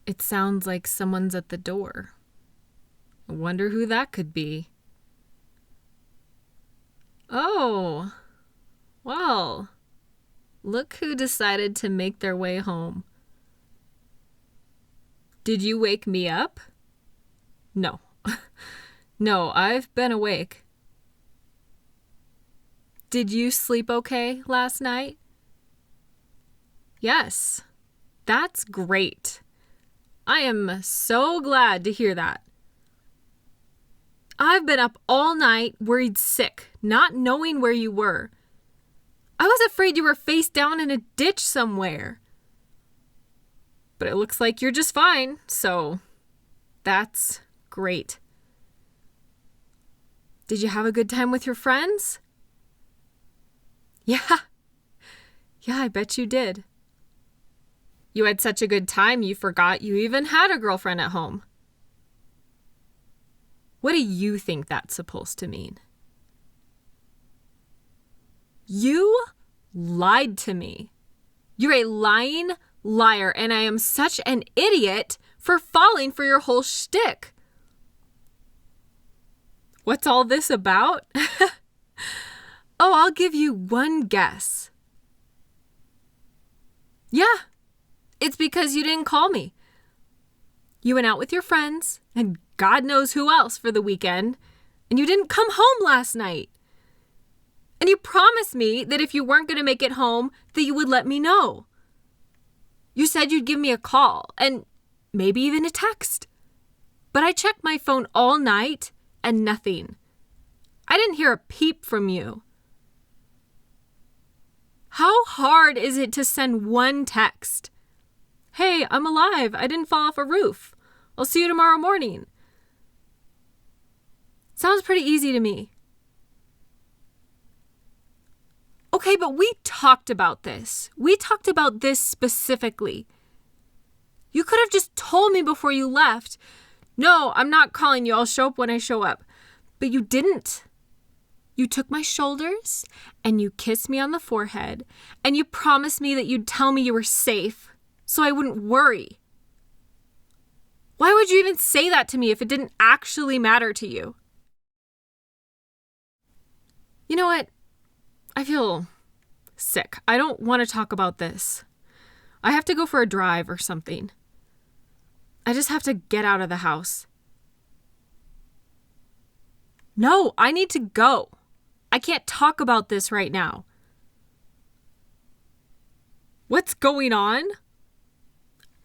It sounds like someone's at the door. I wonder who that could be. Oh, well, look who decided to make their way home. Did you wake me up? No. No, I've been awake. Did you sleep okay last night? Yes. That's great. I am so glad to hear that. I've been up all night, worried sick, not knowing where you were. I was afraid you were face down in a ditch somewhere. But it looks like you're just fine, so that's great. Did you have a good time with your friends? Yeah. Yeah, I bet you did. You had such a good time you forgot you even had a girlfriend at home. What do you think that's supposed to mean? You lied to me. You're a lying liar, and I am such an idiot for falling for your whole shtick. What's all this about? Oh, I'll give you one guess. Yeah, it's because you didn't call me. You went out with your friends, and God knows who else for the weekend, and you didn't come home last night. And you promised me that if you weren't going to make it home, that you would let me know. You said you'd give me a call, and maybe even a text. But I checked my phone all night, and nothing. I didn't hear a peep from you. How hard is it to send one text? Hey, I'm alive. I didn't fall off a roof. I'll see you tomorrow morning. Sounds pretty easy to me. Okay, but we talked about this. We talked about this specifically. You could have just told me before you left. No, I'm not calling you. I'll show up when I show up. But you didn't. You took my shoulders and you kissed me on the forehead and you promised me that you'd tell me you were safe so I wouldn't worry. Why would you even say that to me if it didn't actually matter to you? You know what? I feel sick. I don't want to talk about this. I have to go for a drive or something. I just have to get out of the house. No, I need to go. I can't talk about this right now. What's going on?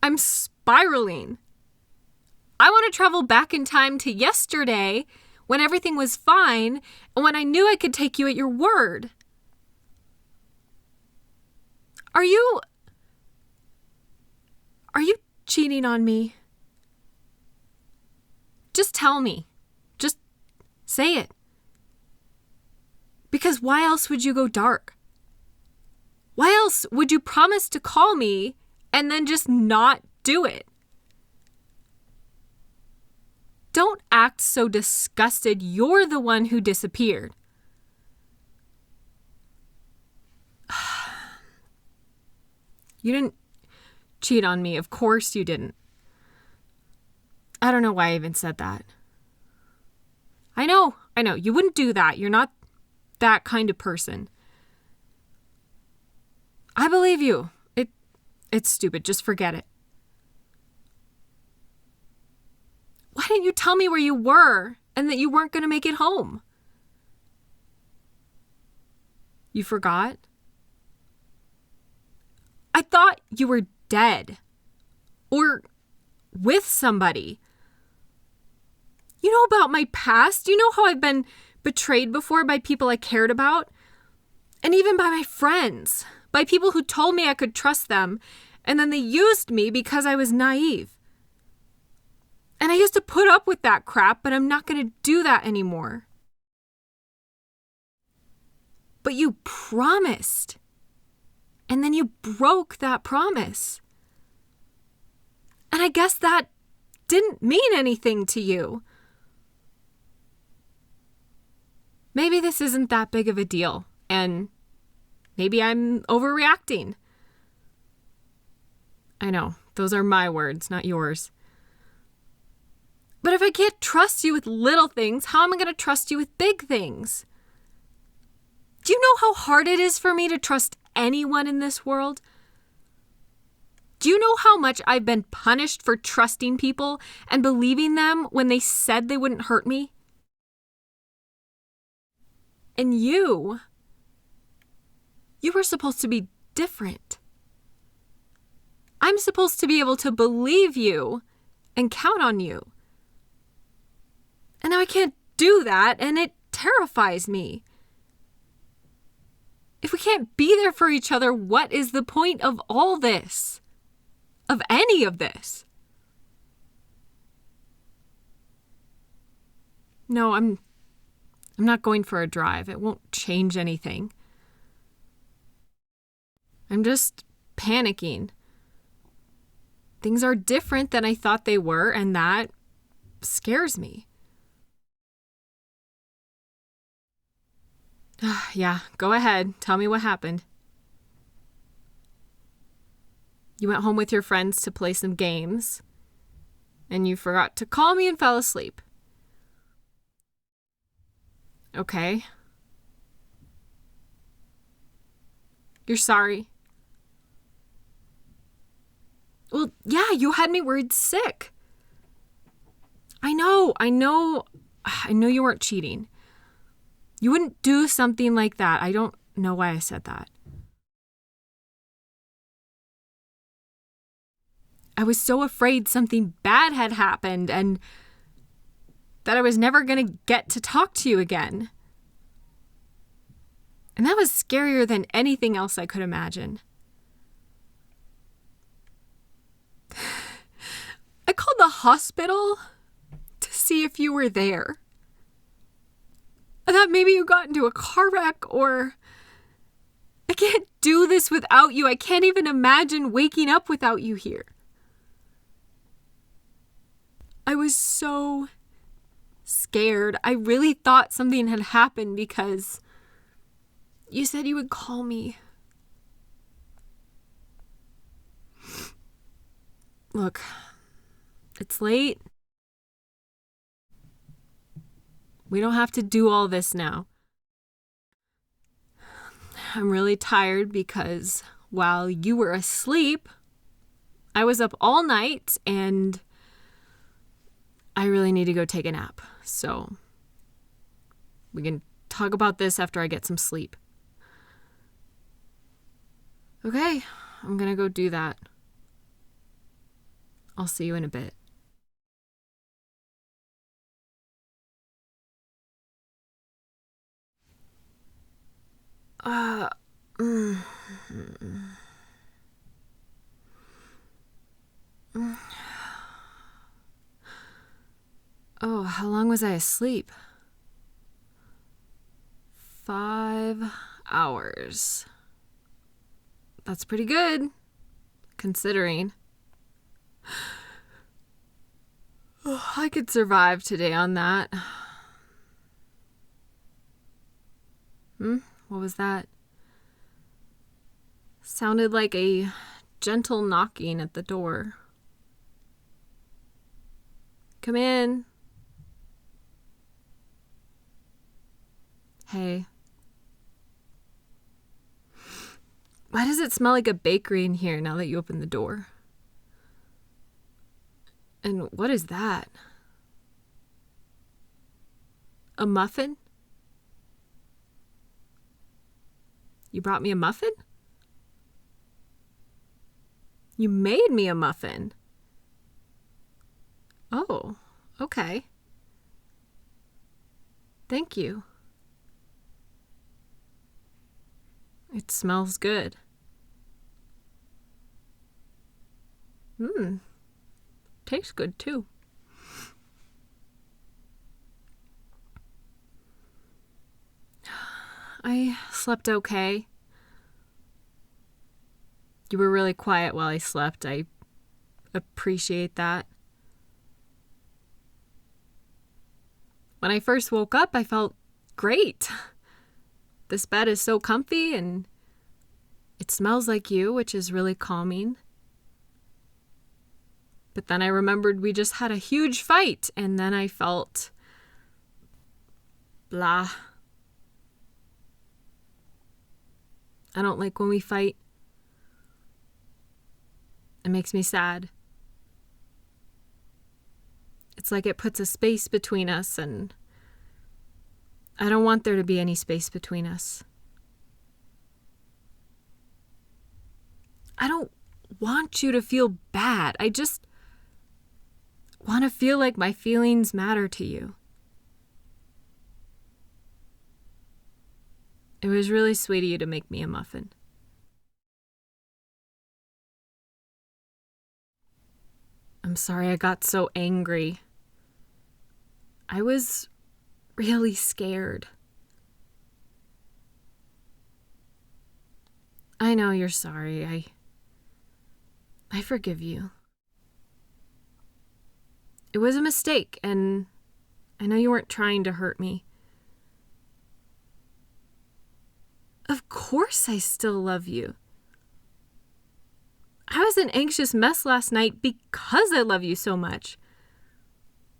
I'm spiraling. I want to travel back in time to yesterday when everything was fine and when I knew I could take you at your word. Are you cheating on me? Just tell me. Just say it. Because why else would you go dark? Why else would you promise to call me and then just not do it? Don't act so disgusted. You're the one who disappeared. You didn't cheat on me. Of course you didn't. I don't know why I even said that. I know. You wouldn't do that. You're not that kind of person. I believe you. It's stupid. Just forget it. Why didn't you tell me where you were and that you weren't going to make it home? You forgot? I thought you were dead. Or with somebody. You know about my past? You know how I've been betrayed before by people I cared about? And even by my friends. By people who told me I could trust them. And then they used me because I was naive. And I used to put up with that crap, but I'm not going to do that anymore. But you promised. And then you broke that promise. And I guess that didn't mean anything to you. Maybe this isn't that big of a deal, and maybe I'm overreacting. I know, those are my words, not yours. But if I can't trust you with little things, how am I going to trust you with big things? Do you know how hard it is for me to trust anyone in this world? Do you know how much I've been punished for trusting people and believing them when they said they wouldn't hurt me? And you were supposed to be different. I'm supposed to be able to believe you and count on you. And now I can't do that, and it terrifies me. If we can't be there for each other, what is the point of all this? Of any of this? No, I'm not going for a drive. It won't change anything. I'm just panicking. Things are different than I thought they were, and that scares me. Yeah, go ahead. Tell me what happened. You went home with your friends to play some games, and you forgot to call me and fell asleep. Okay. You're sorry. Well, yeah, you had me worried sick. I know you weren't cheating. You wouldn't do something like that. I don't know why I said that. I was so afraid something bad had happened and that I was never going to get to talk to you again. And that was scarier than anything else I could imagine. I called the hospital to see if you were there. I thought maybe you got into a car wreck, or I can't do this without you. I can't even imagine waking up without you here. I was so scared. I really thought something had happened because you said you would call me. Look, it's late. We don't have to do all this now. I'm really tired because while you were asleep, I was up all night and I really need to go take a nap. So we can talk about this after I get some sleep. Okay, I'm gonna go do that. I'll see you in a bit. Oh, how long was I asleep? 5 hours. That's pretty good, considering. Oh, I could survive today on that. What was that? Sounded like a gentle knocking at the door. Come in. Hey. Why does it smell like a bakery in here now that you opened the door? And what is that? A muffin? You brought me a muffin? You made me a muffin. Oh, okay. Thank you. It smells good. Tastes good too. I slept okay. You were really quiet while I slept. I appreciate that. When I first woke up, I felt great. This bed is so comfy and it smells like you, which is really calming. But then I remembered we just had a huge fight, and then I felt blah. I don't like when we fight. It makes me sad. It's like it puts a space between us, and I don't want there to be any space between us. I don't want you to feel bad. I just want to feel like my feelings matter to you. It was really sweet of you to make me a muffin. I'm sorry I got so angry. I was really scared. I know you're sorry. I forgive you. It was a mistake, and I know you weren't trying to hurt me. Of course I still love you. I was an anxious mess last night because I love you so much.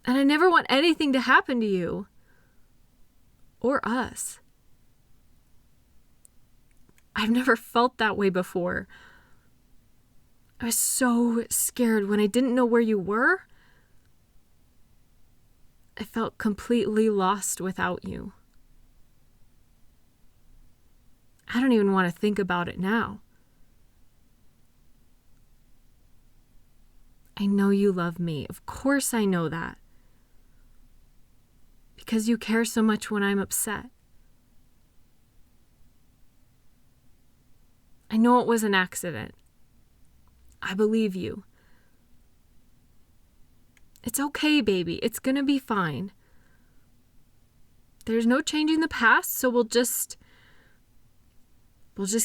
And I never want anything to happen to you. Or us. I've never felt that way before. I was so scared when I didn't know where you were. I felt completely lost without you. I don't even want to think about it now. I know you love me. Of course I know that. Because you care so much when I'm upset. I know it was an accident. I believe you. It's okay, baby. It's gonna be fine. There's no changing the past, so we'll just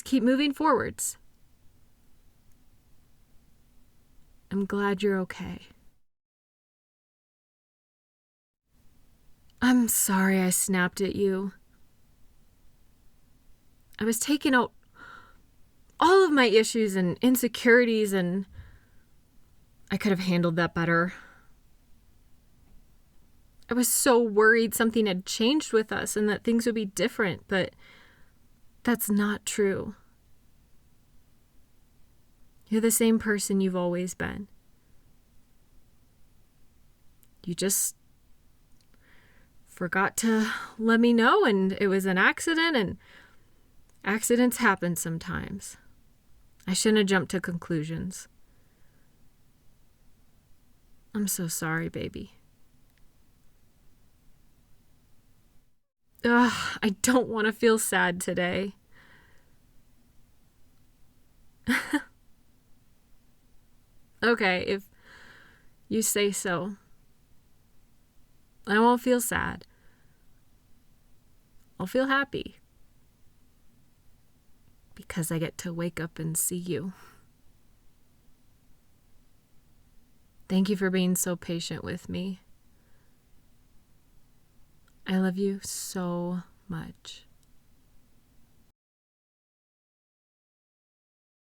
keep moving forwards. I'm glad you're okay. I'm sorry I snapped at you. I was taking out all of my issues and insecurities, and I could have handled that better. I was so worried something had changed with us and that things would be different, but that's not true. You're the same person you've always been. You just forgot to let me know, and it was an accident, and accidents happen sometimes. I shouldn't have jumped to conclusions. I'm so sorry, baby. Ugh, I don't want to feel sad today. Okay, if you say so. I won't feel sad. I'll feel happy. Because I get to wake up and see you. Thank you for being so patient with me. I love you so much.